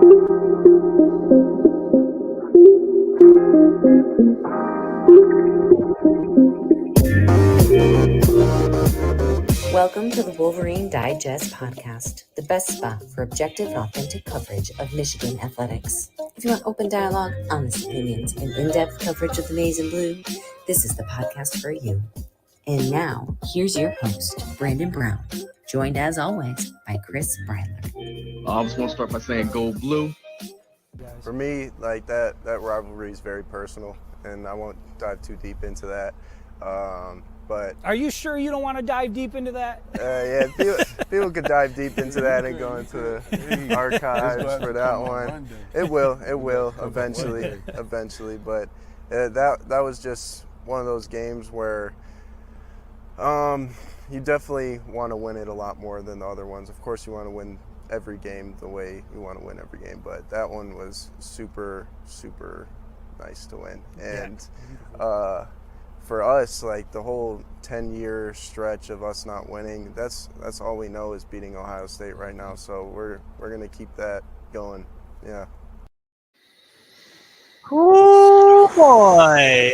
Welcome to the Wolverine Digest podcast, the best spot for objective and authentic coverage of Michigan athletics. If you want open dialogue, honest opinions, and in-depth coverage of the maize and blue, this is the podcast for you. And now, here's your host, Brandon Brown, joined as always by Chris Breiler. I just want to start by saying go blue. For me, like that rivalry is very personal, and I won't dive too deep into that. But are you sure you don't want to dive deep into that? Yeah, people could dive deep into that and go into the archives for that one. It will eventually. But that was just one of those games where you definitely want to win it a lot more than the other ones. Of course, you want to win every game the way you want to win every game, but that one was super, super nice to win. And for us, like the whole 10-year stretch of us not winning, that's all we know is beating Ohio State right now. So we're gonna keep that going. Yeah. Oh boy!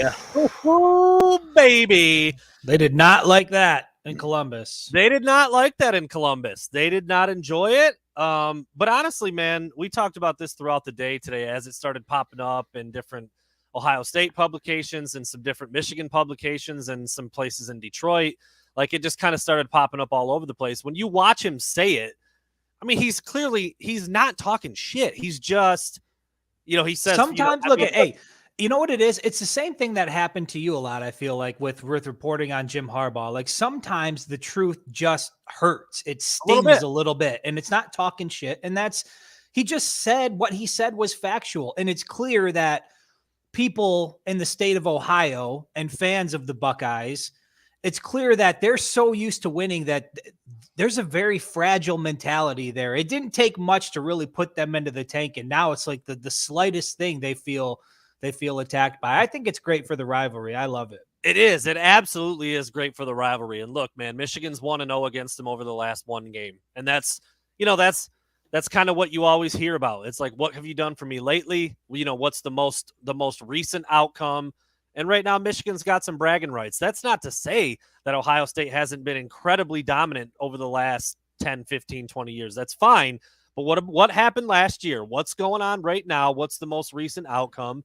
Oh baby! They did not like that in Columbus. They did not like that in Columbus. They did not enjoy it. But honestly, man, we talked about this throughout the day today as it started popping up in different Ohio State publications and some different Michigan publications and some places in Detroit. Like it just kind of started popping up all over the place. When you watch him say it, I mean, he's not talking shit. He's just, he says sometimes hey, you know what it is? It's the same thing that happened to you a lot, I feel like, with reporting on Jim Harbaugh. Like sometimes the truth just hurts. It stings a little bit, and it's not talking shit. And he just said what he said was factual. And it's clear that people in the state of Ohio and fans of the Buckeyes, it's clear that they're so used to winning that there's a very fragile mentality there. It didn't take much to really put them into the tank. And now it's like the slightest thing they feel attacked by. I think it's great for the rivalry. I love it. It is. It absolutely is great for the rivalry. And look, man, Michigan's 1-0 against them over the last one game. And that's kind of what you always hear about. It's like, what have you done for me lately? What's the most recent outcome? And right now, Michigan's got some bragging rights. That's not to say that Ohio State hasn't been incredibly dominant over the last 10, 15, 20 years. That's fine. But what happened last year? What's going on right now? What's the most recent outcome?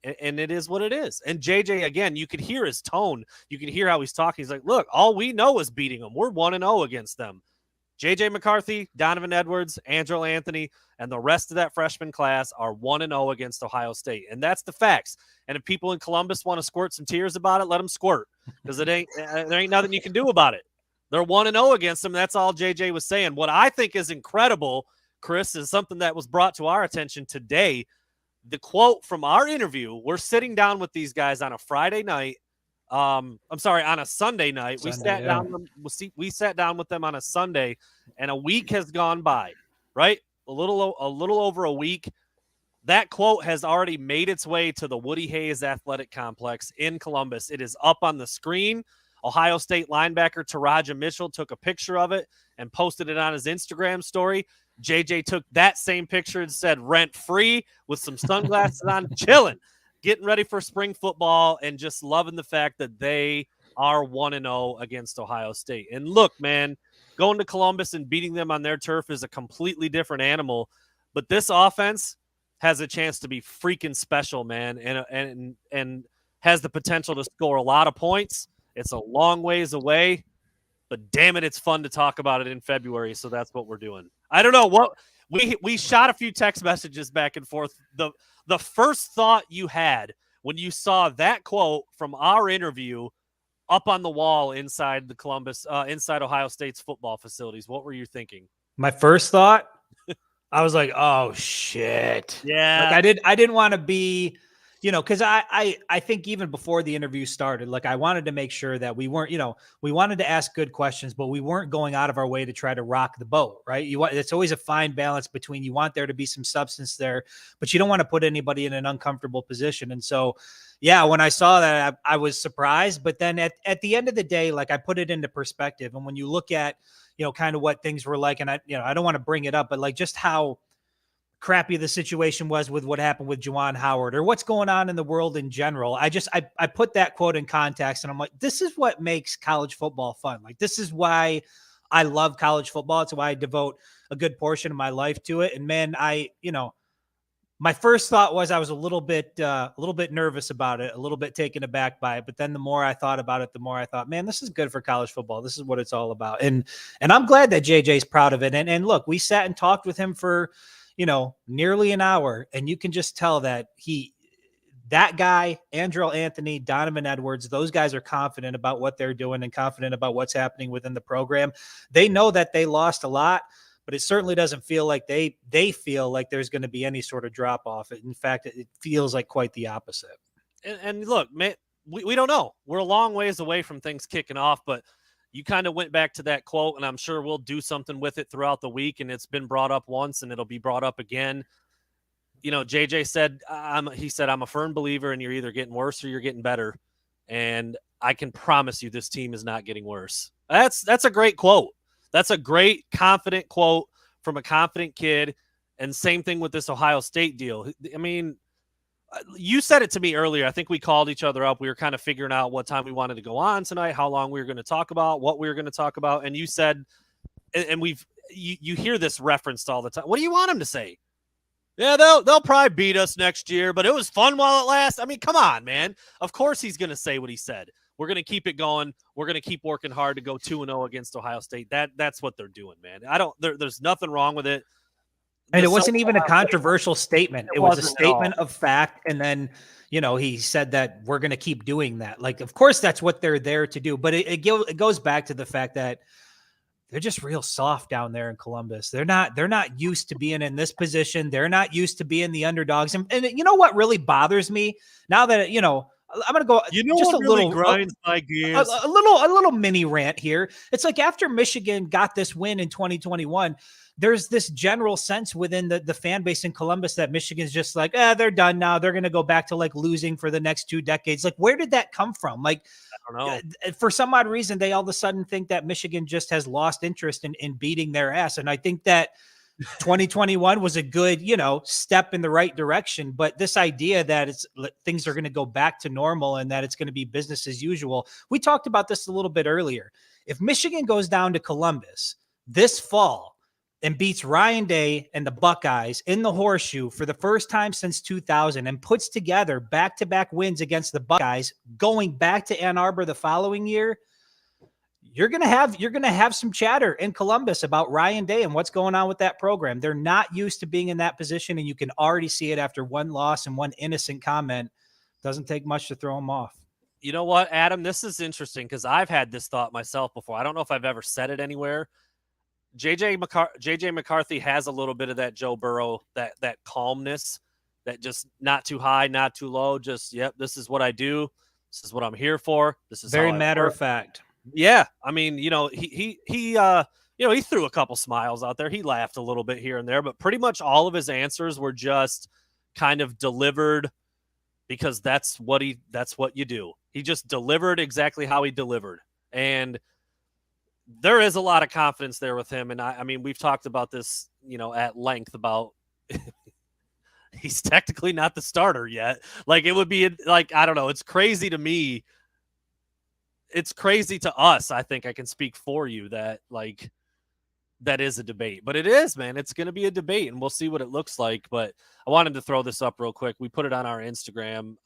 And it is what it is. And JJ, again, you could hear his tone. You can hear how he's talking. He's like, look, all we know is beating them. We're 1-0 against them. J.J. McCarthy, Donovan Edwards, Angelo Anthony, and the rest of that freshman class are 1-0 against Ohio State. And that's the facts. And if people in Columbus want to squirt some tears about it, let them squirt, because there ain't nothing you can do about it. They're 1-0 against them. That's all J.J. was saying. What I think is incredible, Chris, is something that was brought to our attention today. The quote from our interview, we're sitting down with these guys on a Friday night. On a Sunday night. We sat down with them on a Sunday, and a week has gone by, right? A little over a week. That quote has already made its way to the Woody Hayes Athletic Complex in Columbus. It is up on the screen. Ohio State linebacker Taraja Mitchell took a picture of it and posted it on his Instagram story. JJ took that same picture and said rent free with some sunglasses on, chilling, getting ready for spring football, and just loving the fact that they are 1-0 against Ohio State. And look, man, going to Columbus and beating them on their turf is a completely different animal. But this offense has a chance to be freaking special, man, and has the potential to score a lot of points. It's a long ways away, but damn it, it's fun to talk about it in February, so that's what we're doing. I don't know what we shot a few text messages back and forth. The first thought you had when you saw that quote from our interview up on the wall inside the Columbus, inside Ohio State's football facilities, what were you thinking? My first thought, I was like, oh shit. Yeah. Like I didn't want to be, because I think even before the interview started, like I wanted to make sure that we weren't, we wanted to ask good questions, but we weren't going out of our way to try to rock the boat, right? It's always a fine balance between, you want there to be some substance there, but you don't want to put anybody in an uncomfortable position. And so, yeah, when I saw that, I was surprised, but then at the end of the day, like I put it into perspective. And when you look at, kind of what things were like, and I don't want to bring it up, but like just how crappy the situation was with what happened with Juwan Howard or what's going on in the world in general. I put that quote in context and I'm like, this is what makes college football fun. Like, this is why I love college football. It's why I devote a good portion of my life to it. And man, my first thought was I was a little bit nervous about it, a little bit taken aback by it. But then the more I thought about it, the more I thought, man, this is good for college football. This is what it's all about. And I'm glad that JJ's proud of it. And look, we sat and talked with him for, nearly an hour. And you can just tell that that guy, Andrell Anthony, Donovan Edwards, those guys are confident about what they're doing and confident about what's happening within the program. They know that they lost a lot, but it certainly doesn't feel like they feel like there's going to be any sort of drop off. In fact, it feels like quite the opposite. And look, man, we don't know. We're a long ways away from things kicking off, but you kind of went back to that quote, and I'm sure we'll do something with it throughout the week. And it's been brought up once, and it'll be brought up again. JJ said, he said, I'm a firm believer in you're either getting worse or you're getting better. And I can promise you this team is not getting worse. That's a great quote. That's a great, confident quote from a confident kid. And same thing with this Ohio State deal. I mean, you said it to me earlier. I think we called each other up. We were kind of figuring out what time we wanted to go on tonight, how long we were going to talk about, what we were going to talk about. And you said, and you hear this referenced all the time. What do you want him to say? Yeah, they'll probably beat us next year, but it was fun while it lasts. I mean, come on, man. Of course he's going to say what he said. We're going to keep it going. We're going to keep working hard to go 2-0 against Ohio State. That's what they're doing, man. There's nothing wrong with it. And it wasn't even a controversial statement. It was a statement of fact. And then, he said that we're going to keep doing that. Like, of course, that's what they're there to do. But it goes back to the fact that they're just real soft down there in Columbus. They're not used to being in this position. They're not used to being the underdogs. And you know what really bothers me now that, I'm going to go just a really little grinds my gears. A little mini rant here. It's like after Michigan got this win in 2021, there's this general sense within the fan base in Columbus that Michigan's just like, they're done now. They're going to go back to like losing for the next 2 decades. Like, where did that come from? Like, I don't know. For some odd reason, they all of a sudden think that Michigan just has lost interest in beating their ass. And I think that 2021 was a good, step in the right direction. But this idea that things are going to go back to normal and that it's going to be business as usual. We talked about this a little bit earlier. If Michigan goes down to Columbus this fall and beats Ryan Day and the Buckeyes in the Horseshoe for the first time since 2000 and puts together back-to-back wins against the Buckeyes going back to Ann Arbor the following year, you're going to have some chatter in Columbus about Ryan Day and what's going on with that program. They're not used to being in that position, and you can already see it after one loss and one innocent comment. Doesn't take much to throw them off. You know what, Adam? This is interesting because I've had this thought myself before. I don't know if I've ever said it anywhere. JJ McCarthy has a little bit of that Joe Burrow, that calmness, that just not too high, not too low. Just, yep, this is what I do. This is what I'm here for. This is very matter of fact. Yeah, I mean, he threw a couple smiles out there. He laughed a little bit here and there, but pretty much all of his answers were just kind of delivered because that's what you do. He just delivered exactly how he delivered, and there is a lot of confidence there with him. And I mean, we've talked about this, at length about he's technically not the starter yet. Like, it would be like, I don't know. It's crazy to me. It's crazy to us. I think I can speak for you that that is a debate, but it is, man. It's going to be a debate and we'll see what it looks like. But I wanted to throw this up real quick. We put it on our Instagram.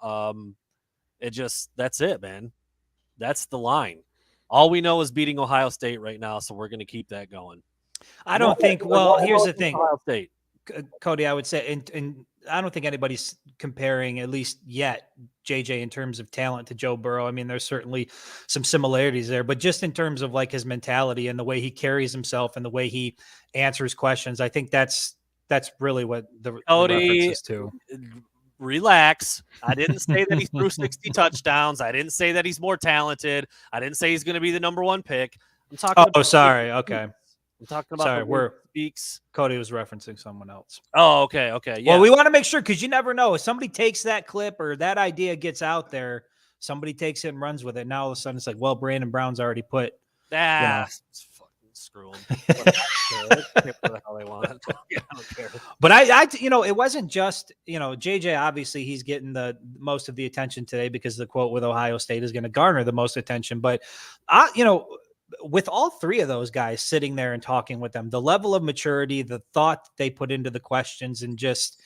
That's it, man. That's the line. All we know is beating Ohio State right now, so we're going to keep that going. I don't think. Well, here's the thing, Ohio State. Cody. I would say, and I don't think anybody's comparing, at least yet, JJ in terms of talent to Joe Burrow. I mean, there's certainly some similarities there, but just in terms of like his mentality and the way he carries himself and the way he answers questions, I think that's really what the reference is to. Relax. I didn't say that he threw 60 touchdowns. I didn't say that he's more talented. I didn't say he's going to be the number 1 pick. I'm talking. Oh, sorry. Okay. I'm talking about speaks. Cody was referencing someone else. Oh, okay. Yeah. Well, we want to make sure because you never know if somebody takes that clip or that idea gets out there, somebody takes it and runs with it. Now all of a sudden it's like, well, Brandon Brown's already put. screw them. What the hell they want. Yeah, I don't care. But it wasn't just, JJ, obviously he's getting the most of the attention today because the quote with Ohio State is going to garner the most attention. But, with all three of those guys sitting there and talking with them, the level of maturity, the thought they put into the questions, and just,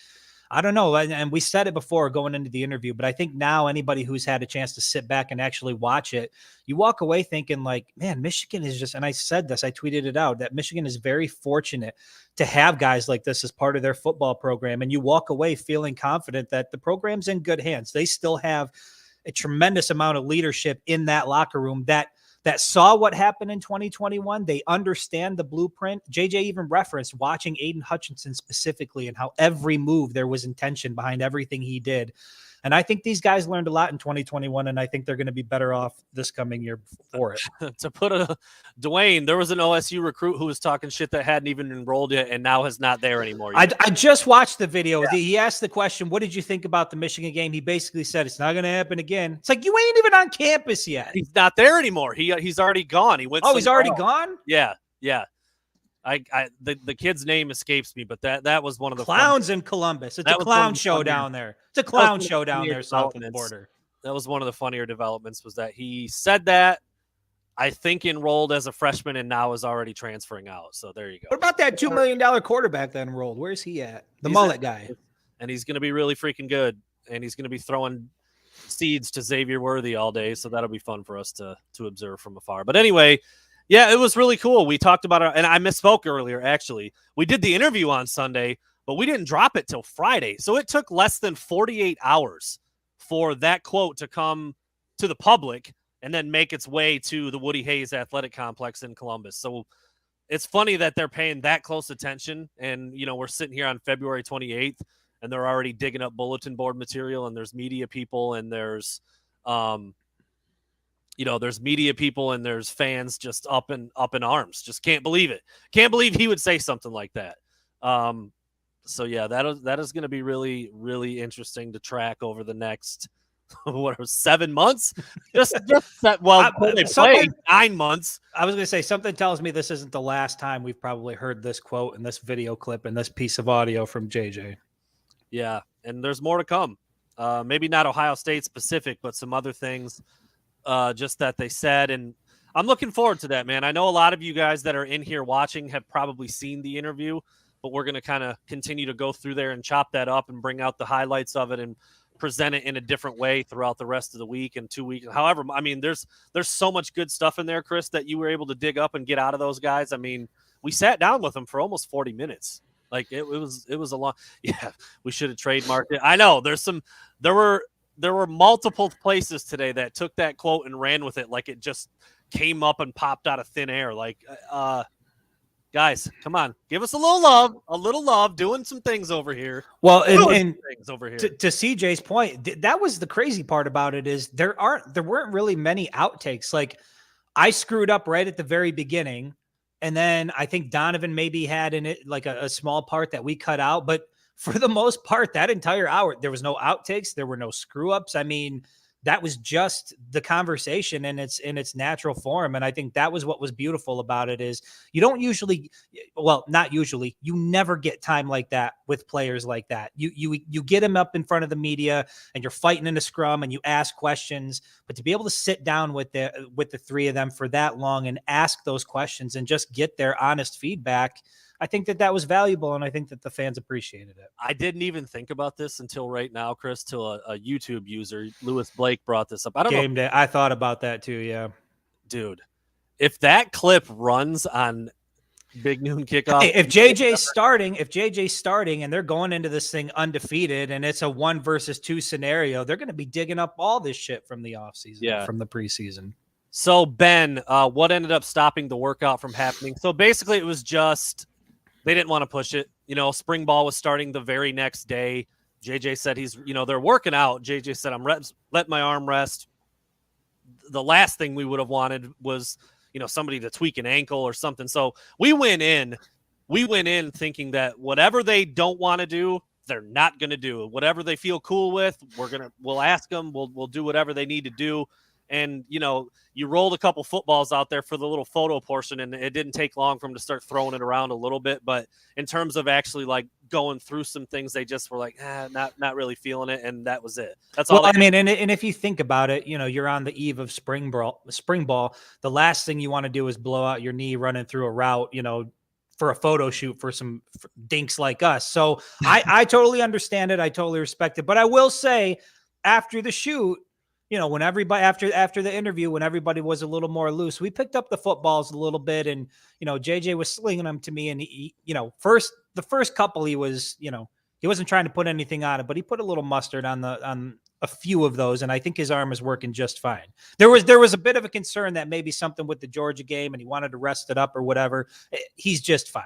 I don't know. And we said it before going into the interview, but I think now anybody who's had a chance to sit back and actually watch it, you walk away thinking like, man, Michigan is just, and I said this, I tweeted it out, that Michigan is very fortunate to have guys like this as part of their football program. And you walk away feeling confident that the program's in good hands. They still have a tremendous amount of leadership in that locker room that saw what happened in 2021. They understand the blueprint. JJ even referenced watching Aiden Hutchinson specifically and how every move there was intention behind everything he did. And I think these guys learned a lot in 2021, and I think they're going to be better off this coming year for it. To put Dwayne, there was an OSU recruit who was talking shit that hadn't even enrolled yet and now is not there anymore. I just watched the video. Yeah. He asked the question, what did you think about the Michigan game? He basically said, it's not going to happen again. It's like, you ain't even on campus yet. He's not there anymore. He's already gone. He went. Oh, he's already gone? Yeah. The kid's name escapes me, but that was one of the clowns in Columbus. It's a clown show down there. It's a clown show down there south of the border. That was one of the funnier developments, was that he said that, I think, enrolled as a freshman and now is already transferring out. So there you go. What about that $2 million quarterback that enrolled? Where's he at? The mullet guy. And he's going to be really freaking good. And he's going to be throwing seeds to Xavier Worthy all day. So that'll be fun for us to observe from afar. But anyway, yeah, it was really cool. We talked about it, and I misspoke earlier, actually. We did the interview on Sunday, but we didn't drop it till Friday. So it took less than 48 hours for that quote to come to the public and then make its way to the Woody Hayes Athletic Complex in Columbus. So it's funny that they're paying that close attention. And, we're sitting here on February 28th, and they're already digging up bulletin board material, and there's media people, and there's there's media people and there's fans just up in arms. Just can't believe it. Can't believe he would say something like that. So yeah, that is going to be really, really interesting to track over the next 7 months. Just that. Well, they played 9 months. I was going to say, something tells me this isn't the last time we've probably heard this quote and this video clip and this piece of audio from JJ. Yeah, and there's more to come. Maybe not Ohio State specific, but some other things. Just that they said, and I'm looking forward to that, man. I know a lot of you guys that are in here watching have probably seen the interview, but we're going to kind of continue to go through there and chop that up and bring out the highlights of it and present it in a different way throughout the rest of the week and 2 weeks. However, I mean, there's so much good stuff in there, Chris, that you were able to dig up and get out of those guys. I mean, we sat down with them for almost 40 minutes. Like it was a long, yeah, we should have trademarked it. I know there were multiple places today that took that quote and ran with it like it just came up and popped out of thin air. Like, guys, come on, give us a little love, doing some things over here. Well, and over here. To CJ's point, that was the crazy part about it, is there weren't really many outtakes. Like, I screwed up right at the very beginning, and then I think Donovan maybe had in it like a small part that we cut out, but for the most part, that entire hour, there was no outtakes. There were no screw ups. I mean, that was just the conversation in its natural form. And I think that was what was beautiful about it, is you don't usually, well, not usually, you never get time like that with players like that. You get them up in front of the media and you're fighting in a scrum and you ask questions, but to be able to sit down with the three of them for that long and ask those questions and just get their honest feedback, I think that was valuable, and I think that the fans appreciated it. I didn't even think about this until right now, Chris, till a YouTube user, Lewis Blake, brought this up. I don't know. Game day. I thought about that too, yeah. Dude, if that clip runs on Big Noon Kickoff. Hey, if JJ's starting and they're going into this thing undefeated and it's a 1 versus 2 scenario, they're going to be digging up all this shit from the offseason, from the preseason. So, Ben, what ended up stopping the workout from happening? So, basically, it was just they didn't want to push it. Spring ball was starting the very next day. JJ said they're working out. JJ said, I'm let my arm rest. The last thing we would have wanted was, somebody to tweak an ankle or something. So we went in thinking that whatever they don't want to do, they're not going to do. Whatever they feel cool with, we'll ask them. We'll do whatever they need to do. And, you rolled a couple footballs out there for the little photo portion, and it didn't take long for them to start throwing it around a little bit. But in terms of actually like going through some things, they just were like, not really feeling it. And that was it. That's all. Well, I mean, and if you think about it, you're on the eve of spring ball. The last thing you want to do is blow out your knee running through a route, for a photo shoot for some dinks like us. So I totally understand it. I totally respect it. But I will say, after the shoot, when everybody after the interview, when everybody was a little more loose, we picked up the footballs a little bit, and JJ was slinging them to me, and he, the first couple he was, he wasn't trying to put anything on it, but he put a little mustard on a few of those, and I think his arm is working just fine. There was a bit of a concern that maybe something with the Georgia game, and he wanted to rest it up or whatever. He's just fine.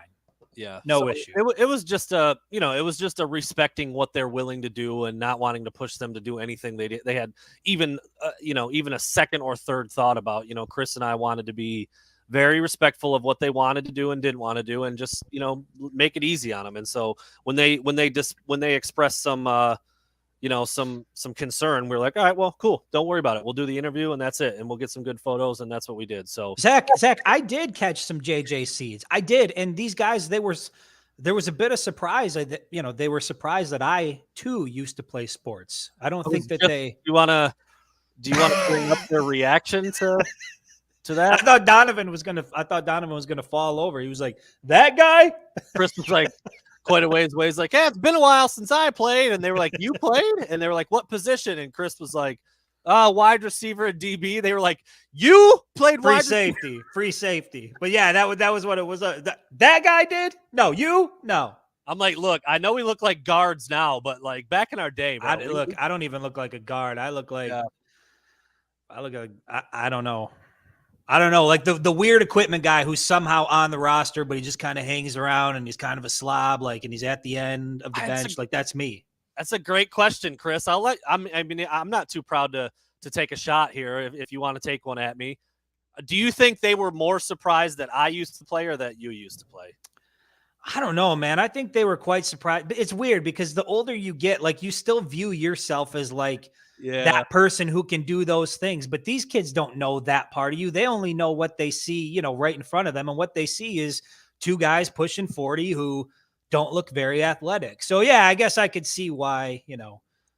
Yeah, no issue. It was just a respecting what they're willing to do and not wanting to push them to do anything they had even a second or third thought about. Chris and I wanted to be very respectful of what they wanted to do and didn't want to do, and just make it easy on them. And so when they express some some concern, we're like, all right, well, cool, don't worry about it. We'll do the interview and that's it, and we'll get some good photos, and that's what we did. So Zach, I did catch some JJ seeds. I did, and these guys, there was a bit of surprise. They were surprised that I too used to play sports. I don't think that they. Do you want to bring up their reaction to that? I thought Donovan was gonna fall over. He was like, that guy. Chris was like, quite a ways away. He's like, it's been a while since I played. And they were like, you played? And they were like, what position? And Chris was like, wide receiver and DB. They were like, you played free safety. But yeah, that was what it was. That guy did? No, you? No. I'm like, look, I know we look like guards now, but like back in our day, bro, I don't even look like a guard. I look like, I don't know. I don't know, like the weird equipment guy who's somehow on the roster, but he just kind of hangs around and he's kind of a slob, and he's at the end of the bench. That's me. That's a great question, Chris. I'm not too proud to take a shot here if you want to take one at me. Do you think they were more surprised that I used to play or that you used to play? I don't know, man. I think they were quite surprised. It's weird because the older you get, like, you still view yourself as like that person who can do those things. But these kids don't know that part of you. They only know what they see, right in front of them. And what they see is two guys pushing 40 who don't look very athletic. So, yeah, I guess I could see why,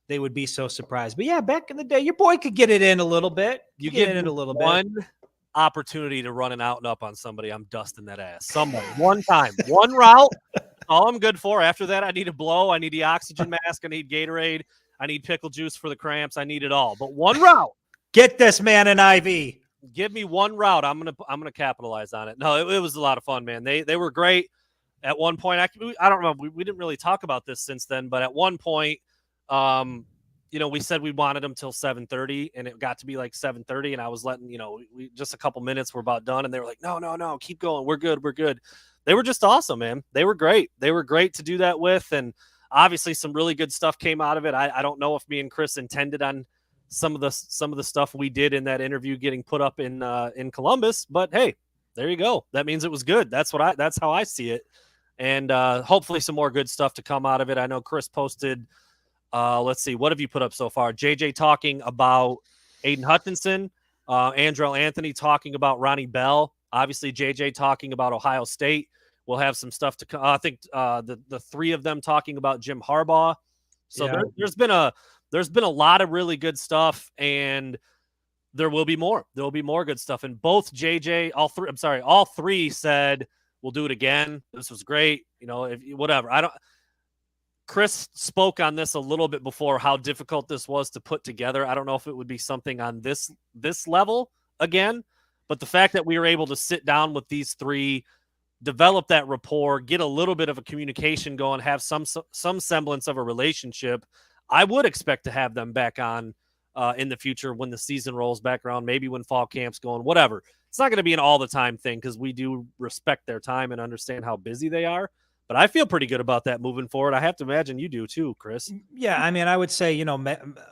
they would be so surprised. But, yeah, back in the day, your boy could get it in a little bit. You get it in a little bit. One opportunity to run an out and up on somebody, I'm dusting that ass. Somebody. One time. One route. All I'm good for. After that, I need a blow. I need the oxygen mask. I need Gatorade. I need pickle juice for the cramps. I need it all. But one route. Get this man an IV. Give me one route. I'm gonna capitalize on it. No, it was a lot of fun, man. They were great. At one point, I don't remember. We didn't really talk about this since then, but at one point, we said we wanted them till 7:30, and it got to be like 7:30, and I was letting, we just a couple minutes, we're about done, and they were like, no, keep going. We're good. They were just awesome, man. They were great. They were great to do that with, and obviously some really good stuff came out of it. I don't know if me and Chris intended on some of the stuff we did in that interview getting put up in Columbus, but hey, there you go. That means it was good. That's how I see it. And hopefully some more good stuff to come out of it. I know Chris posted, let's see, what have you put up so far? JJ talking about Aiden Hutchinson, Andrell Anthony talking about Ronnie Bell, obviously JJ talking about Ohio State. We'll have some stuff to come. I think the three of them talking about Jim Harbaugh. So yeah. There's been a lot of really good stuff, and there will be more. There will be more good stuff. And both all three said we'll do it again. This was great. Whatever. Chris spoke on this a little bit before, how difficult this was to put together. I don't know if it would be something on this level again, but the fact that we were able to sit down with these three, develop that rapport, get a little bit of a communication going, have some semblance of a relationship, I would expect to have them back on in the future when the season rolls back around, maybe when fall camp's going, whatever. It's not going to be an all the time thing because we do respect their time and understand how busy they are. But I feel pretty good about that moving forward. I have to imagine you do too, Chris. Yeah, I mean, I would say,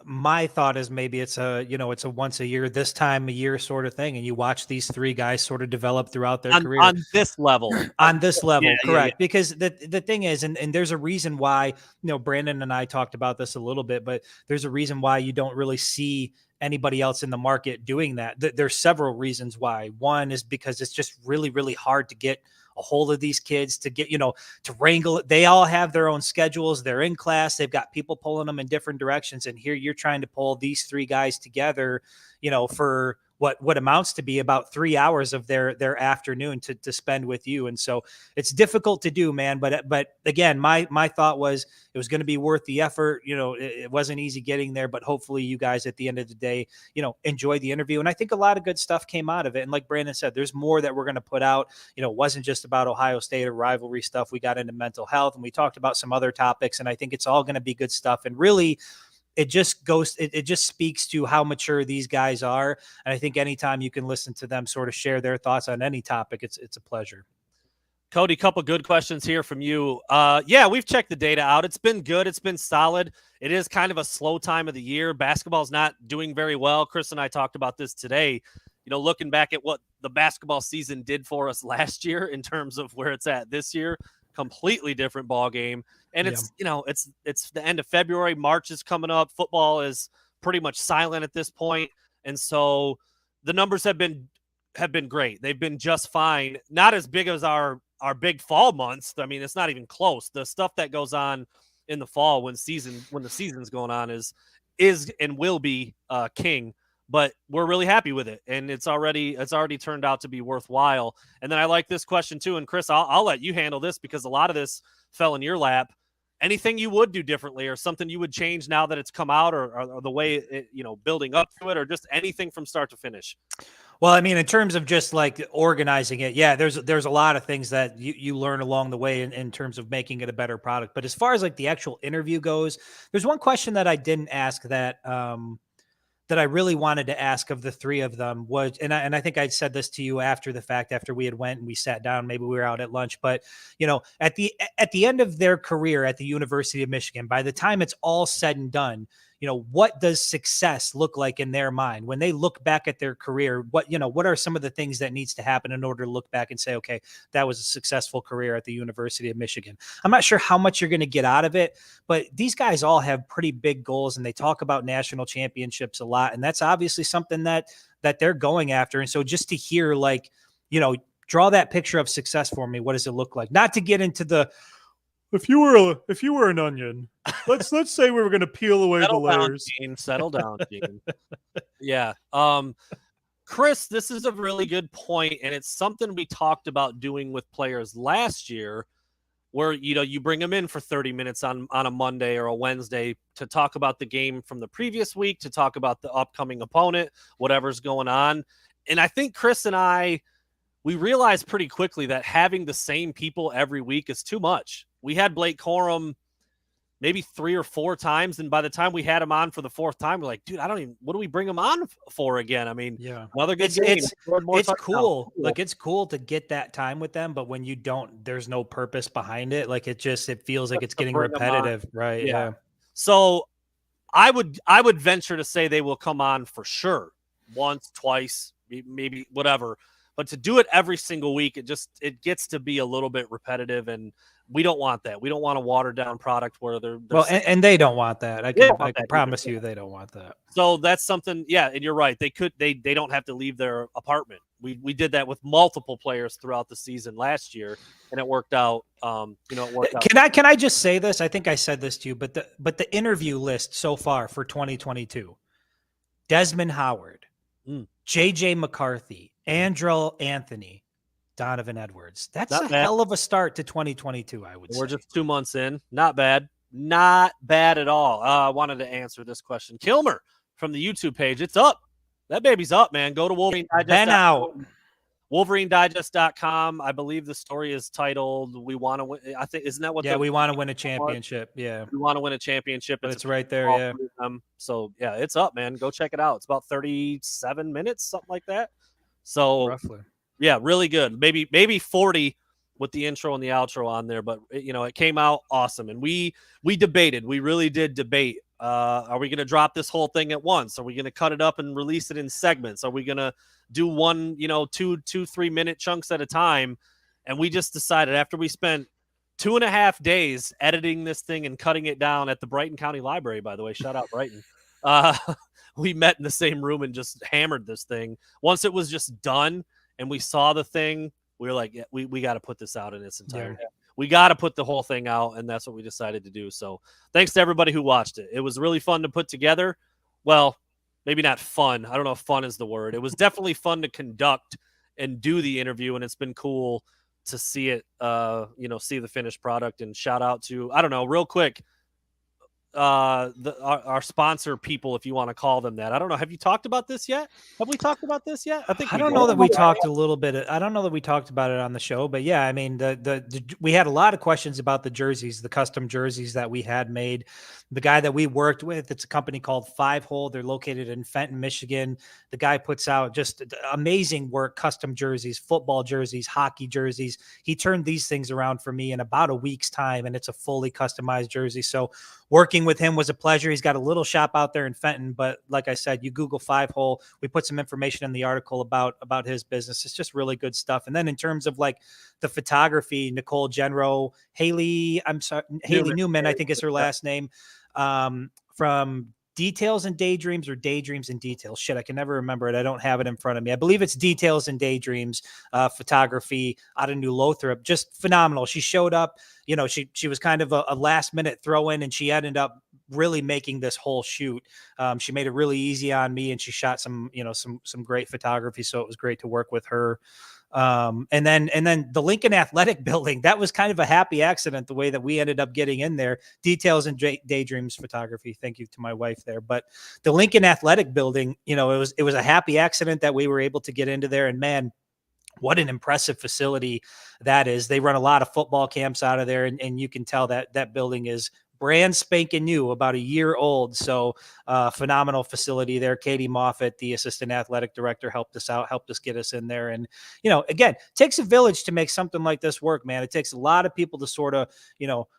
my thought is maybe it's a once a year, this time a year sort of thing, and you watch these three guys sort of develop throughout their career On this level. on this level, Yeah, correct? Because the thing is, and there's a reason why, Brandon and I talked about this a little bit, but there's a reason why you don't really see anybody else in the market doing that. There's several reasons why. One is because it's just really, really hard to get a hold of these kids, to get, to wrangle it. They all have their own schedules. They're in class. They've got people pulling them in different directions. And here you're trying to pull these three guys together, for what amounts to be about 3 hours of their afternoon to spend with you. And so it's difficult to do, man. But again, my thought was it was going to be worth the effort. It wasn't easy getting there, but hopefully you guys at the end of the day, enjoy the interview. And I think a lot of good stuff came out of it. And like Brandon said, there's more that we're going to put out. It wasn't just about Ohio State or rivalry stuff. We got into mental health and we talked about some other topics. And I think it's all going to be good stuff. And really, it just speaks to how mature these guys are. And I think anytime you can listen to them sort of share their thoughts on any topic, it's a pleasure. Cody, couple good questions here from you. Yeah, we've checked the data out. It's been good. It's been solid. It is kind of a slow time of the year. Basketball's not doing very well. Chris and I talked about this today. Looking back at what the basketball season did for us last year in terms of where it's at this year, completely different ball game. And it's, it's the end of February. March is coming up. Football is pretty much silent at this point. And so the numbers have been great. They've been just fine. Not as big as our big fall months. I mean, it's not even close. The stuff that goes on in the fall when the season's going on is and will be king. But we're really happy with it, and it's already turned out to be worthwhile. And then I like this question too. And Chris, I'll let you handle this because a lot of this fell in your lap. Anything you would do differently, or something you would change now that it's come out, or the way it, building up to it, or just anything from start to finish? Well, I mean, in terms of just like organizing it, yeah, there's a lot of things that you learn along the way in terms of making it a better product. But as far as like the actual interview goes, there's one question that I didn't ask that I really wanted to ask of the three of them was, and I think I'd said this to you after the fact, after we had went and we sat down, maybe we were out at lunch, but at the end of their career at the University of Michigan, by the time it's all said and done, what does success look like in their mind when they look back at their career? What are some of the things that needs to happen in order to look back and say, okay, that was a successful career at the University of Michigan? I'm not sure how much you're going to get out of it, but these guys all have pretty big goals and they talk about national championships a lot. And that's obviously something that they're going after. And so just to hear, like, draw that picture of success for me. What does it look like? Not to get into the, if you were an onion, let's say we were going to peel away the layers. Settle down, Gene. Yeah. Chris, this is a really good point, and it's something we talked about doing with players last year, where you bring them in for 30 minutes on a Monday or a Wednesday to talk about the game from the previous week, to talk about the upcoming opponent, whatever's going on. And I think Chris and we realized pretty quickly that having the same people every week is too much. We had Blake Corum maybe 3 or 4 times, and by the time we had him on for the 4th time, we're like, dude, what do we bring him on for again? I mean, yeah, another good game. It's cool. Like, it's cool to get that time with them, but when you don't, there's no purpose behind it. Like, it feels like it's getting repetitive, right? Yeah. So I would venture to say they will come on for sure once, twice, maybe whatever. But to do it every single week, it gets to be a little bit repetitive, and we don't want that. We don't want a watered down product where they're and they don't want that. I can promise you they don't want that. So that's something. Yeah, and you're right. They don't have to leave their apartment. We did that with multiple players throughout the season last year, and it worked out. It worked out. Can I just say this? I think I said this to you, but the interview list so far for 2022: Desmond Howard, JJ McCarthy, Andrell Anthony, Donovan Edwards. That's a hell of a start to 2022, I would say. We're just 2 months in. Not bad. Not bad at all. I wanted to answer this question. Kilmer from the YouTube page. It's up. That baby's up, man. Go to Wolverine Digest. Been out. WolverineDigest.com. I believe the story is titled "We Want to Win." I think, isn't that what? Yeah, we want to win a championship. Yeah, we want to win a championship. It's right there. Yeah. So yeah, it's up, man. Go check it out. It's about 37 minutes, something like that. So roughly. Yeah, really good. Maybe 40 with the intro and the outro on there, but it came out awesome. And we debated. We really did debate. Are we going to drop this whole thing at once? Are we going to cut it up and release it in segments? Are we going to do one, 2-3 minute chunks at a time? And we just decided after we spent 2.5 days editing this thing and cutting it down at the Brighton County Library, by the way, shout out Brighton. We met in the same room and just hammered this thing. Once it was just done and we saw the thing, we were like, yeah, we got to put this out in its entirety. Yeah. We got to put the whole thing out, and that's what we decided to do. So thanks to everybody who watched it. It was really fun to put together. Well, maybe not fun. I don't know if fun is the word. It was definitely fun to conduct and do the interview, and it's been cool to see it, see the finished product. And shout out to, I don't know, real quick, our sponsor people, if you want to call them that. I don't know. Have you talked about this yet? Have we talked about this yet? I don't know that we talked a little bit. I don't know that we talked about it on the show, but yeah, I mean, we had a lot of questions about the jerseys, the custom jerseys that we had made. The guy that we worked with, it's a company called 5 Hole. They're located in Fenton, Michigan. The guy puts out just amazing work, custom jerseys, football jerseys, hockey jerseys. He turned these things around for me in about a week's time, and it's a fully customized jersey. So working with him was a pleasure. He's got a little shop out there in Fenton, but like I said, you Google 5 Hole. We put some information in the article about his business. It's just really good stuff. And then in terms of like the photography, Nicole Genro, Haley Newman, I think is her last name, from Details and Daydreams or Daydreams and Details. Shit, I can never remember it. I don't have it in front of me. I believe it's Details and Daydreams photography out of New Lothrop. Just phenomenal. She showed up, she was kind of a last minute throw in, and she ended up really making this whole shoot. She made it really easy on me, and she shot some great photography. So it was great to work with her. And then the Lincoln Athletic Building, that was kind of a happy accident, the way that we ended up getting in there. Details and Daydreams photography. Thank you to my wife there. But the Lincoln Athletic Building, it was a happy accident that we were able to get into there. And man, what an impressive facility that is. They run a lot of football camps out of there, and you can tell that building is brand spanking new, about a year old. So phenomenal facility there. Katie Moffitt, the assistant athletic director, helped us out, helped us get us in there. And, again, it takes a village to make something like this work, man. It takes a lot of people to sort of,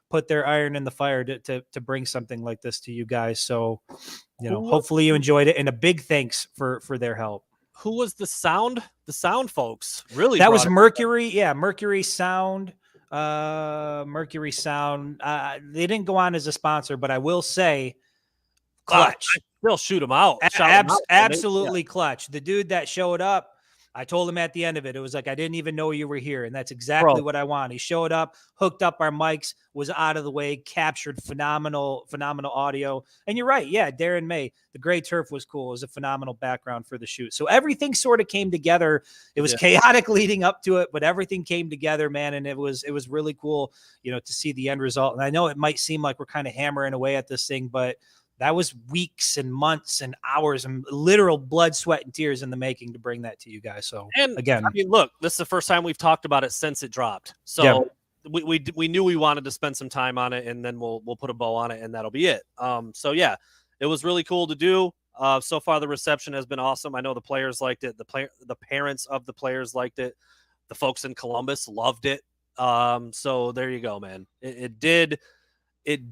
put their iron in the fire to bring something like this to you guys. So, hopefully you enjoyed it. And a big thanks for their help. Who was the sound folks? Really? That was Mercury. Yeah. Mercury Sound. Mercury Sound. They didn't go on as a sponsor, but I will say, clutch. They'll shoot them out. Absolutely clutch. The dude that showed up, I told him at the end of it, it was like, I didn't even know you were here. And that's exactly what I want. He showed up, hooked up our mics, was out of the way, captured phenomenal audio. And you're right. Yeah. Darren May, the gray turf was cool. It was a phenomenal background for the shoot. So everything sort of came together. It was chaotic leading up to it, but everything came together, man. And it was really cool, to see the end result. And I know it might seem like we're kind of hammering away at this thing, but that was weeks and months and hours and literal blood, sweat, and tears in the making to bring that to you guys. So, and again, I mean, look, this is the first time we've talked about it since it dropped. So we knew we wanted to spend some time on it, and then we'll put a bow on it, and that'll be it. So yeah, it was really cool to do. So far, the reception has been awesome. I know the players liked it. The parents of the players liked it. The folks in Columbus loved it. So there you go, man. It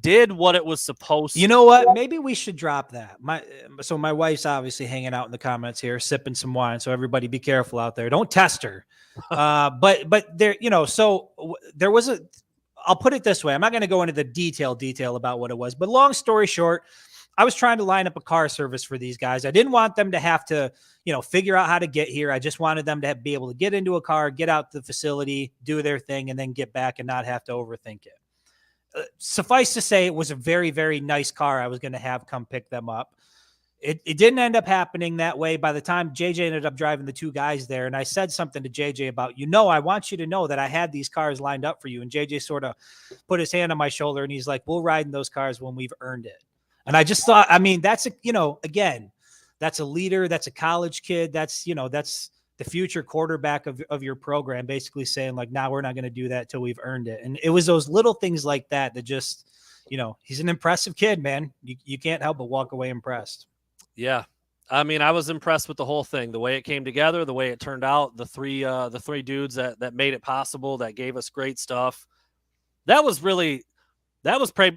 did what it was supposed to. You know what? Maybe we should drop that. My wife's obviously hanging out in the comments here, sipping some wine. So everybody be careful out there. Don't test her. But there, so there was I'll put it this way. I'm not going to go into the detail about what it was, but long story short, I was trying to line up a car service for these guys. I didn't want them to have to, figure out how to get here. I just wanted them to be able to get into a car, get out to the facility, do their thing, and then get back and not have to overthink it. Suffice to say, it was a very, very nice car I was going to have come pick them up. It didn't end up happening that way. By the time JJ ended up driving the two guys there, and I said something to JJ about, I want you to know that I had these cars lined up for you. And JJ sort of put his hand on my shoulder, and he's like, we'll ride in those cars when we've earned it. And I just thought, that's again, that's a leader. That's a college kid. That's the future quarterback of your program, basically saying like, nah, we're not going to do that till we've earned it. And it was those little things like that just, he's an impressive kid, man. You can't help but walk away impressed. Yeah. I mean, I was impressed with the whole thing, the way it came together, the way it turned out, the three dudes that made it possible, that gave us great stuff. That was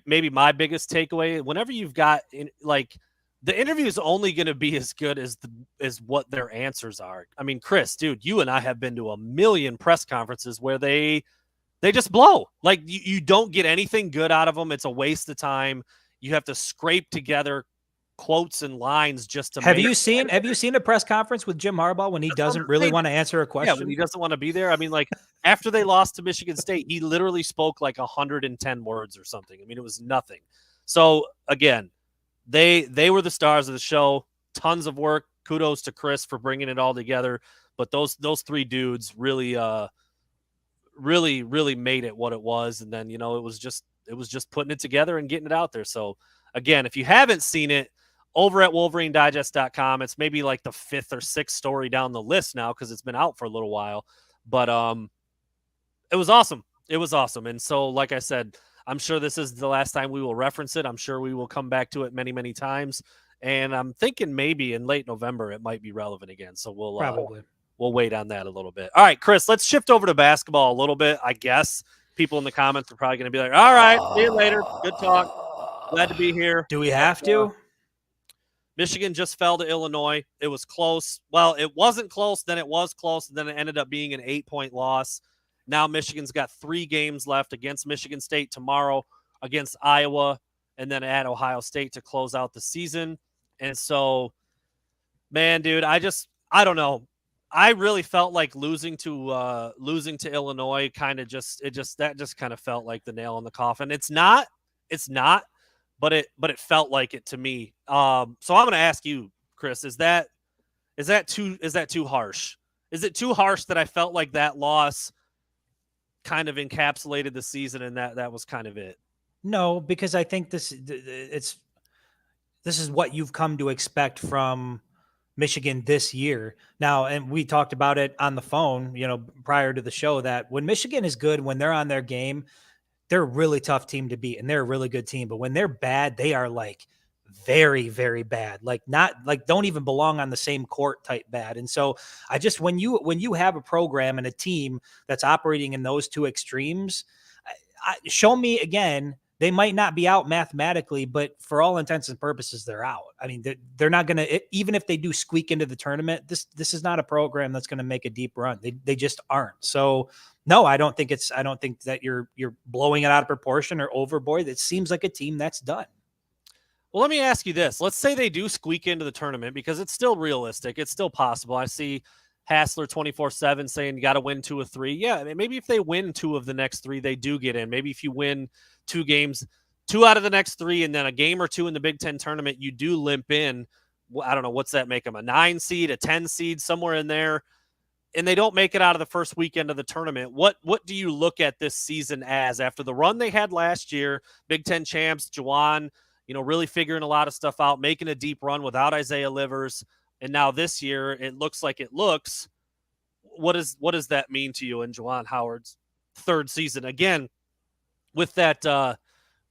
maybe my biggest takeaway. Whenever you've got the interview is only going to be as good as what their answers are. I mean, Chris, dude, you and I have been to a million press conferences where they just blow. Like you don't get anything good out of them. It's a waste of time. You have to scrape together quotes and lines just to have you seen a press conference with Jim Harbaugh when he doesn't really want to answer a question? Yeah, when he doesn't want to be there. I mean, like after they lost to Michigan State, he literally spoke like 110 words or something. I mean, it was nothing. So again, they were the stars of the show. Tons of work. Kudos to Chris for bringing it all together. But those three dudes really made it what it was. And then, it was just putting it together and getting it out there. So again, if you haven't seen it, over at WolverineDigest.com, it's maybe like the 5th or 6th story down the list now because it's been out for a little while. But it was awesome. It was awesome. And so, like I said, I'm sure this is the last time we will reference it. I'm sure we will come back to it many, many times. And I'm thinking maybe in late November it might be relevant again. So we'll wait on that a little bit. All right, Chris, let's shift over to basketball a little bit. I guess people in the comments are probably going to be like, all right, see you later. Good talk. Glad to be here. Do we have to? Michigan just fell to Illinois. It was close. Well, it wasn't close. Then it was close. And then it ended up being an 8-point loss. Now Michigan's got 3 games left against Michigan State tomorrow, against Iowa, and then at Ohio State to close out the season. And so, man, dude, I don't know. I really felt like losing to Illinois that just kind of felt like the nail in the coffin. It's not, but it felt like it to me. So I'm going to ask you, Chris, is that too harsh? Is it too harsh that I felt like that loss kind of encapsulated the season and that was kind of it? No, because I think this is what you've come to expect from Michigan this year. Now, and we talked about it on the phone, prior to the show, that when Michigan is good, when they're on their game, they're a really tough team to beat and they're a really good team. But when they're bad, they are like very, very bad, like not like don't even belong on the same court type bad. And so I just, when you have a program and a team that's operating in those two extremes, show me again, they might not be out mathematically, but for all intents and purposes, they're out. I mean, they're not going to, even if they do squeak into the tournament, this is not a program that's going to make a deep run. They just aren't. So no, I don't think that you're blowing it out of proportion or overboard. It seems like a team that's done. Well, let me ask you this. Let's say they do squeak into the tournament, because it's still realistic. It's still possible. I see Hassler 24/7 saying you got to win 2 of 3. Yeah, maybe if they win 2 of the next 3, they do get in. Maybe if you win 2 games, 2 out of the next 3, and then a game or 2 in the Big Ten tournament, you do limp in. I don't know, what's that make them? A 9 seed, a 10 seed, somewhere in there. And they don't make it out of the first weekend of the tournament. What do you look at this season as after the run they had last year? Big Ten champs, Juwan, really figuring a lot of stuff out, making a deep run without Isaiah Livers. And now this year, it looks like it looks. What does that mean to you in Juwan Howard's 3rd season? Again, with that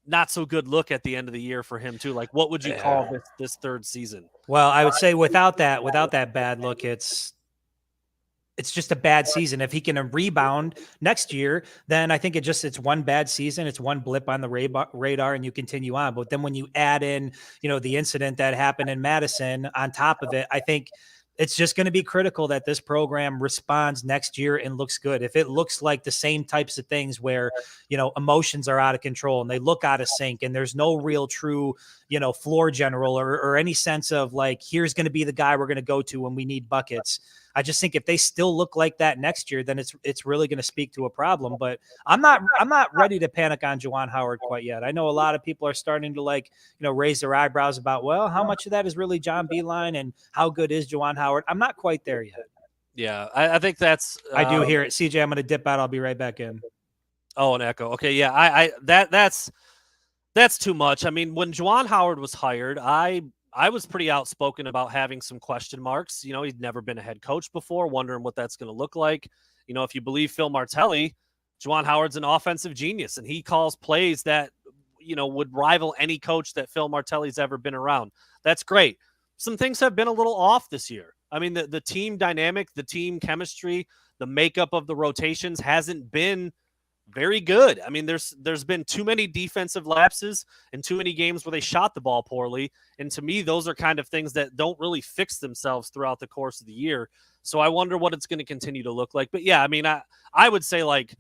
not so good look at the end of the year for him too. Like, what would you call this 3rd season? Well, I would say without that bad look, it's just a bad season. If he can rebound next year, then I think it's one bad season. It's one blip on the radar and you continue on. But then when you add in, the incident that happened in Madison on top of it, I think it's just going to be critical that this program responds next year and looks good. If it looks like the same types of things where, emotions are out of control and they look out of sync and there's no real true, floor general or any sense of like, here's going to be the guy we're going to go to when we need buckets. I just think if they still look like that next year, then it's really going to speak to a problem. But I'm not ready to panic on Juwan Howard quite yet. I know a lot of people are starting to raise their eyebrows about, well, how much of that is really John Beilein and how good is Juwan Howard? I'm not quite there yet. Yeah, I think that's. I do hear it. CJ, I'm going to dip out. I'll be right back in. Oh, an echo. Okay, yeah, that's too much. I mean, when Juwan Howard was hired, I was pretty outspoken about having some question marks. He'd never been a head coach before, wondering what that's going to look like. If you believe Phil Martelli, Juwan Howard's an offensive genius, and he calls plays that, would rival any coach that Phil Martelli's ever been around. That's great. some things have been a little off this year. I mean, the team dynamic, the team chemistry, the makeup of the rotations hasn't been very good. I mean, there's been too many defensive lapses and too many games where they shot the ball poorly. And to me, those are kind of things that don't really fix themselves throughout the course of the year. So I wonder what it's going to continue to look like. But yeah, I mean, I would say, like,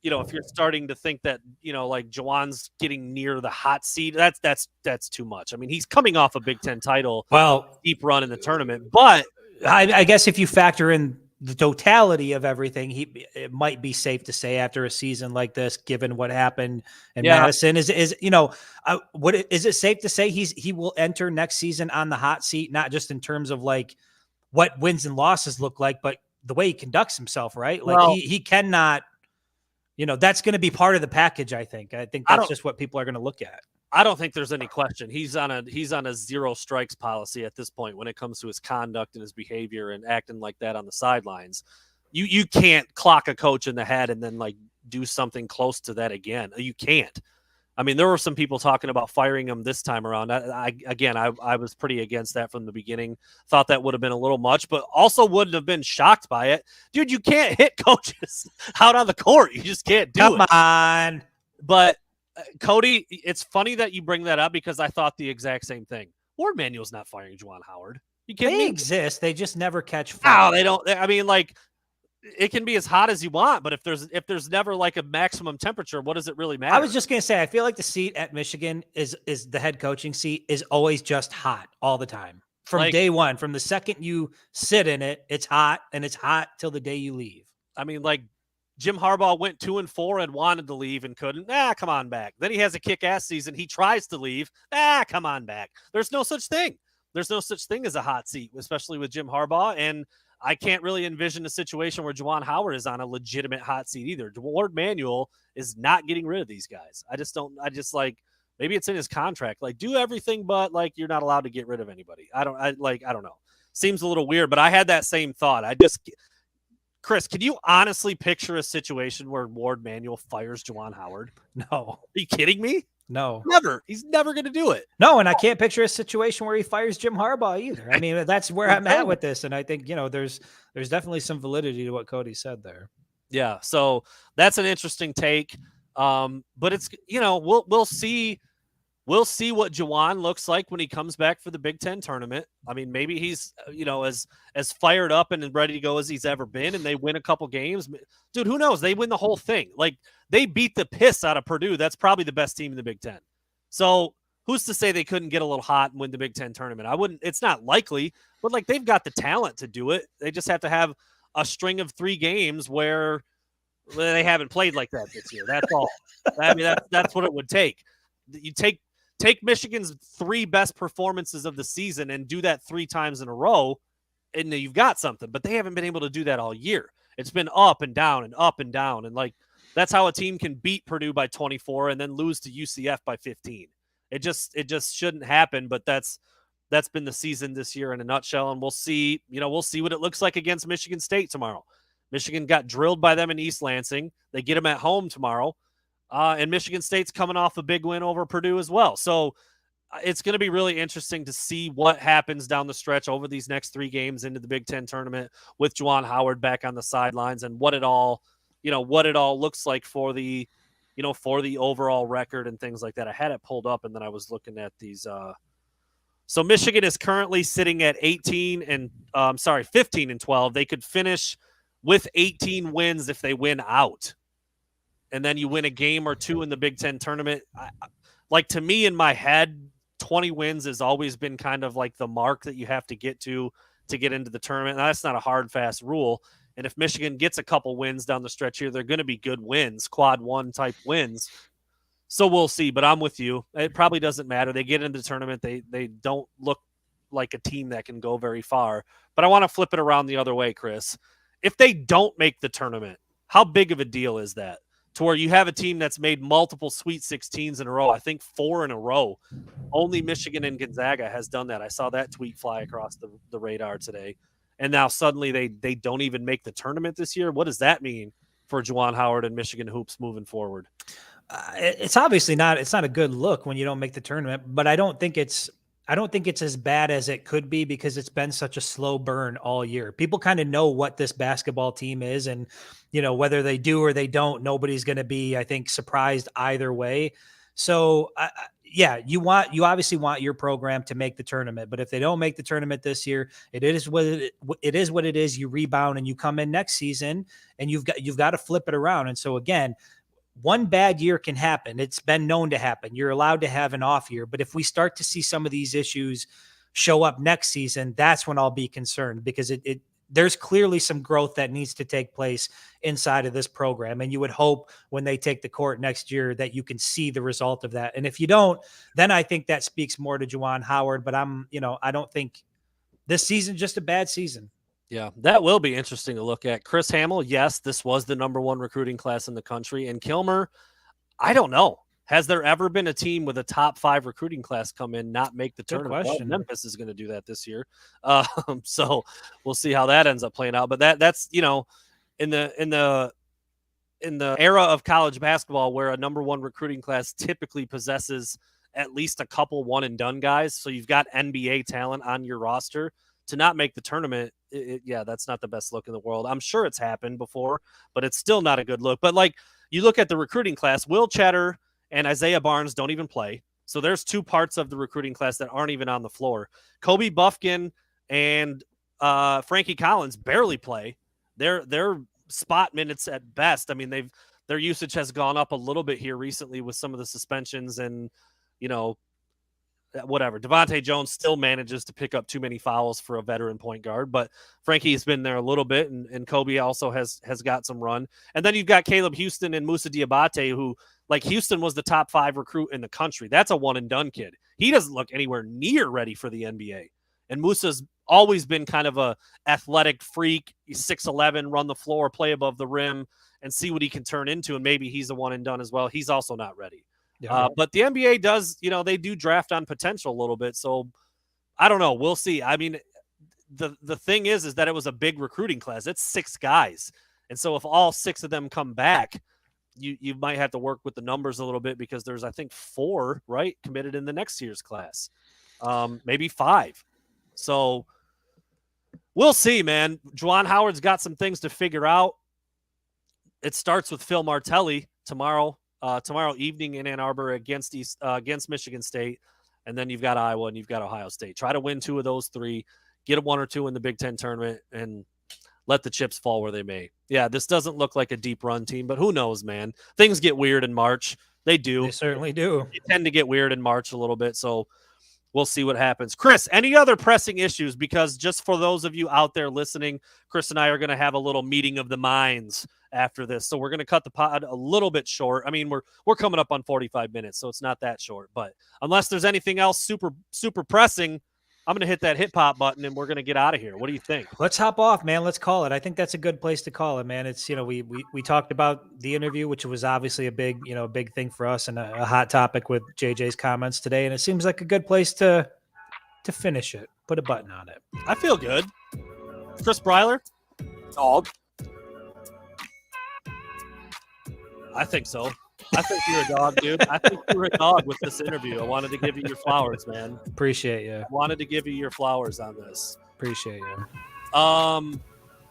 you know, if you're starting to think that, you know, like Juwan's getting near the hot seat, that's too much. I mean, he's coming off a Big Ten title, deep run in the tournament, but I guess if you factor in the totality of everything, it might be safe to say after a season like this, given what happened in Madison, is you know, what is it safe to say he will enter next season on the hot seat, not just in terms of like what wins and losses look like, but the way he conducts himself, right? Like he cannot. You know, that's going to be part of the package. I think that's just what people are going to look at. I don't think there's any question. He's on a zero strikes policy at this point when it comes to his conduct and his behavior and acting like that on the sidelines. You can't clock a coach in the head and then like do something close to that again. You can't. I mean, there were some people talking about firing him this time around. I was pretty against that from the beginning. Thought that would have been a little much, but also wouldn't have been shocked by it. Dude, you can't hit coaches out on the court. You just can't do it. Come on. But Cody, it's funny that you bring that up because I thought the exact same thing. Ward Manuel's not firing Juwan Howard. You kidding me? They exist. They just never catch fire. No, they don't. I mean, like, it can be as hot as you want, but if there's never like a maximum temperature, what does it really matter? I was just going to say, I feel like the seat at Michigan is the head coaching seat is always just hot all the time from like, day one. From the second you sit in it, it's hot, and it's hot till the day you leave. I mean, like, Jim Harbaugh went 2-4 and wanted to leave and couldn't. Come on back. Then he has a kick-ass season. He tries to leave. Come on back. There's no such thing. There's no such thing as a hot seat, especially with Jim Harbaugh. And I can't really envision a situation where Juwan Howard is on a legitimate hot seat either. Ward Manuel is not getting rid of these guys. I just like, maybe it's in his contract. Like, do everything, but like, you're not allowed to get rid of anybody. I don't know. Seems a little weird, but I had that same thought. Chris, can you honestly picture a situation where Ward Manuel fires Juwan Howard? No. Are you kidding me? No. Never. He's never going to do it. No, and I can't picture a situation where he fires Jim Harbaugh either. I mean, that's where I'm at with this, and I think, you know, there's definitely some validity to what Cody said there. Yeah, so that's an interesting take. But it's, you know, we'll see what Juwan looks like when he comes back for the Big Ten tournament. I mean, maybe he's, you know, as fired up and ready to go as he's ever been, and they win a couple games. Dude, who knows? They win the whole thing. Like, they beat the piss out of Purdue. That's probably the best team in the Big Ten. So who's to say they couldn't get a little hot and win the Big Ten tournament? It's not likely, but like, they've got the talent to do it. They just have to have a string of 3 games where they haven't played like that this year. That's all. I mean, that's what it would take. You take Michigan's 3 best performances of the season and do that 3 times in a row, and you've got something. But they haven't been able to do that all year. It's been up and down and up and down. And like, that's how a team can beat Purdue by 24 and then lose to UCF by 15. It just shouldn't happen. But that's been the season this year in a nutshell. And we'll see what it looks like against Michigan State tomorrow. Michigan got drilled by them in East Lansing. They get them at home tomorrow. And Michigan State's coming off a big win over Purdue as well. So it's going to be really interesting to see what happens down the stretch over these next 3 games into the Big Ten tournament with Juwan Howard back on the sidelines, and what it all looks like for the overall record and things like that. I had it pulled up, and then I was looking at these. So Michigan is currently sitting at 15 and 12. They could finish with 18 wins if they win out. And then you win a game or 2 in the Big Ten tournament. Like, to me, in my head, 20 wins has always been kind of like the mark that you have to get into the tournament. Now, that's not a hard, fast rule. And if Michigan gets a couple wins down the stretch here, they're going to be good wins, quad 1 type wins. So we'll see. But I'm with you. It probably doesn't matter. They get into the tournament. They don't look like a team that can go very far. But I want to flip it around the other way, Chris. If they don't make the tournament, how big of a deal is that? To where you have a team that's made multiple Sweet 16s in a row. I think 4 in a row. Only Michigan and Gonzaga has done that. I saw that tweet fly across the radar today. And now suddenly they don't even make the tournament this year. What does that mean for Juwan Howard and Michigan hoops moving forward? It's obviously not. It's not a good look when you don't make the tournament. But I don't think it's I don't think it's as bad as it could be because it's been such a slow burn all year. People kind of know what this basketball team is, and whether they do or they don't, nobody's going to be, I think, surprised either way. So, yeah, you obviously want your program to make the tournament, but if they don't make the tournament this year, it is what it is. You rebound and you come in next season, and you've got to flip it around. And so again, one bad year can happen. It's been known to happen. You're allowed to have an off year. But if we start to see some of these issues show up next season, that's when I'll be concerned, because there's clearly some growth that needs to take place inside of this program. And you would hope when they take the court next year that you can see the result of that. And if you don't, then I think that speaks more to Juwan Howard. But I don't think this season's just a bad season. Yeah, that will be interesting to look at. Chris Hamill, yes, this was the number 1 recruiting class in the country. And Kilmer, I don't know. Has there ever been a team with a top 5 recruiting class come in, not make the tournament? Well, Memphis is going to do that this year. So we'll see how that ends up playing out. But that's in the era of college basketball where a number 1 recruiting class typically possesses at least a couple one and done guys. So you've got NBA talent on your roster. To not make the tournament, that's not the best look in the world. I'm sure it's happened before, but it's still not a good look. But like, you look at the recruiting class, Will Cheddar and Isaiah Barnes don't even play. So there's 2 parts of the recruiting class that aren't even on the floor. Kobe Buffkin and Frankie Collins barely play. They're spot minutes at best. I mean, their usage has gone up a little bit here recently with some of the suspensions and, whatever. Devontae Jones still manages to pick up too many fouls for a veteran point guard, but Frankie's been there a little bit, and Kobe also has got some run. And then you've got Caleb Houston and Musa Diabate, who, like, Houston was the top 5 recruit in the country. That's a one and done kid. He doesn't look anywhere near ready for the NBA. And Musa's always been kind of a athletic freak. He's 6'11", run the floor, play above the rim, and see what he can turn into. And maybe he's a one and done as well. He's also not ready. Yeah. But the NBA does, they do draft on potential a little bit. So I don't know. We'll see. I mean, the thing is that it was a big recruiting class. It's 6 guys. And so if all 6 of them come back, you might have to work with the numbers a little bit, because there's, I think, 4, right, committed in the next year's class. Maybe 5. So we'll see, man. Juwan Howard's got some things to figure out. It starts with Phil Martelli tomorrow evening in Ann Arbor against Michigan State, and then you've got Iowa and you've got Ohio State. Try to win 2 of those 3, get a 1 or 2 in the Big Ten tournament, and let the chips fall where they may. Yeah, this doesn't look like a deep run team, but who knows, man? Things get weird in March. They do. They certainly do. They tend to get weird in March a little bit, so we'll see what happens. Chris, any other pressing issues? Because just for those of you out there listening, Chris and I are going to have a little meeting of the minds after this. So we're going to cut the pod a little bit short. I mean, we're coming up on 45 minutes, so it's not that short. But unless there's anything else super pressing, I'm going to hit that hip hop button and we're going to get out of here. What do you think? Let's hop off, man. Let's call it. I think that's a good place to call it, man. It's, we talked about the interview, which was obviously a big thing for us and a hot topic with JJ's comments today. And it seems like a good place to finish it. Put a button on it. I feel good. Chris Breiler? Dog. I think so. I think you're a dog, dude. I think you're a dog with this interview. I wanted to give you your flowers, man. Appreciate you. I wanted to give you your flowers on this. Appreciate you.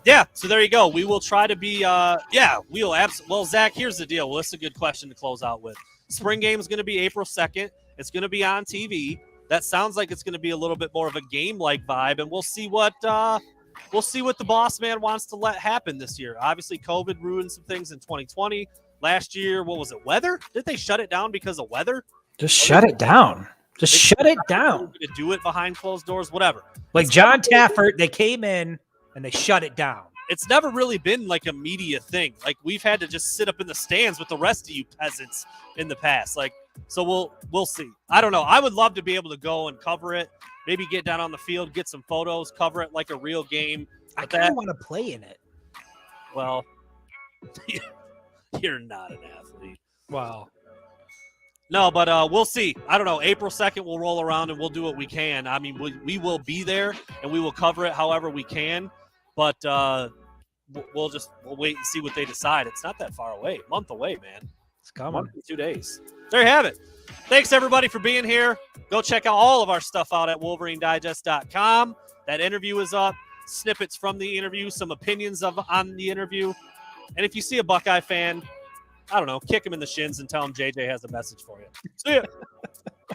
Yeah, so there you go. We will try to be, well, Zach, here's the deal. Well, this is a good question to close out with. Spring game is going to be April 2nd. It's going to be on TV. That sounds like it's going to be a little bit more of a game-like vibe, and we'll see what the boss man wants to let happen this year. Obviously, COVID ruined some things in 2020. Last year, what was it, weather? Did they shut it down because of weather? Just shut it down. Just shut it down. To do it behind closed doors, whatever. Like John Taffert, they came in and they shut it down. It's never really been like a media thing. Like, we've had to just sit up in the stands with the rest of you peasants in the past. Like, so we'll see. I don't know. I would love to be able to go and cover it. Maybe get down on the field, get some photos, cover it like a real game. I kind of want to play in it. Well, you're not an athlete. Wow. No, but we'll see. I don't know. April 2nd, we'll roll around and we'll do what we can. I mean, we will be there and we will cover it however we can. But we'll wait and see what they decide. It's not that far away. A month away, man. It's coming. 1 to 2 days. There you have it. Thanks, everybody, for being here. Go check out all of our stuff out at WolverineDigest.com. That interview is up. Snippets from the interview, some opinions on the interview. And if you see a Buckeye fan, I don't know, kick him in the shins and tell him JJ has a message for you. See ya.